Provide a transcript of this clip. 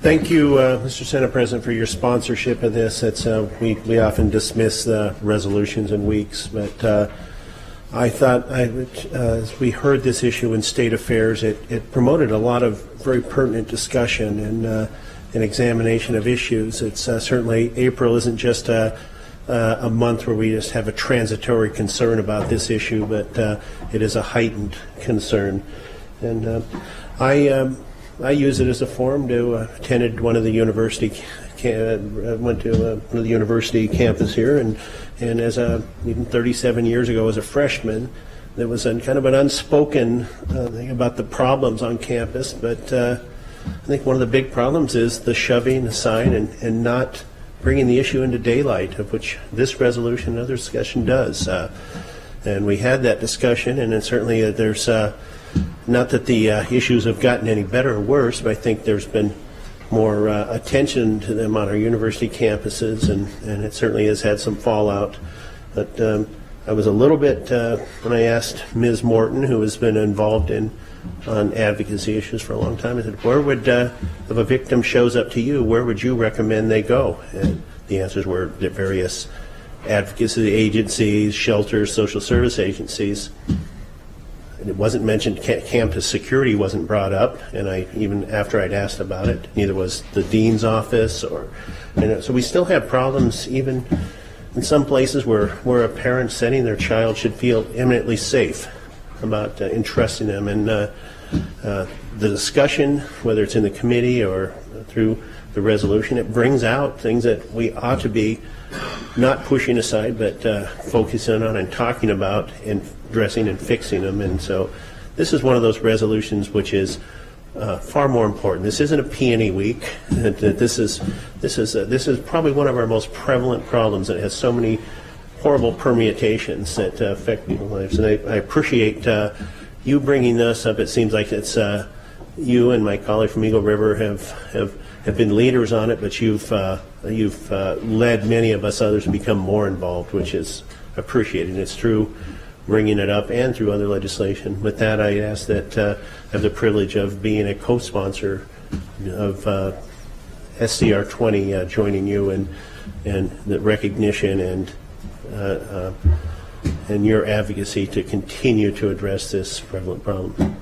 Thank you, Mr. Senate President, for your sponsorship of this. We often dismiss the resolutions in weeks, but I thought as we heard this issue in State Affairs, it promoted a lot of very pertinent discussion and an examination of issues. It's certainly April isn't just a month where we just have a transitory concern about this issue, but it is a heightened concern. And I use it as a forum to attended one of the university went to one of the university campus here, and as even 37 years ago as a freshman, there was kind of an unspoken thing about the problems on campus. But I think one of the big problems is the shoving aside and not bringing the issue into daylight, of which this resolution and other discussion does. And we had that discussion, and then certainly there's not that the issues have gotten any better or worse, but I think there's been more attention to them on our university campuses, and it certainly has had some fallout. But I was a little bit, when I asked Ms. Morton, who has been involved on advocacy issues for a long time, I said, where would, if a victim shows up to you, where would you recommend they go? And the answers were at various advocacy agencies, shelters, social service agencies. It wasn't mentioned, campus security wasn't brought up, and even after I'd asked about it, neither was the dean's office. So we still have problems even in some places where a parent sending their child should feel eminently safe about entrusting them. And the discussion, whether it's in the committee or through the resolution, it brings out things that we ought to be not pushing aside, but focusing on and talking about and addressing and fixing them. And so this is one of those resolutions which is far more important. This isn't a peony week. This is probably one of our most prevalent problems that has so many horrible permutations that affect people's lives. And I appreciate you bringing this up. It seems like it's you and my colleague from Eagle River have been leaders on it, but you've led many of us others to become more involved, which is appreciated. And it's true bringing it up and through other legislation. With that, I ask that I have the privilege of being a co-sponsor of SCR 20, joining you and the recognition and your advocacy to continue to address this prevalent problem.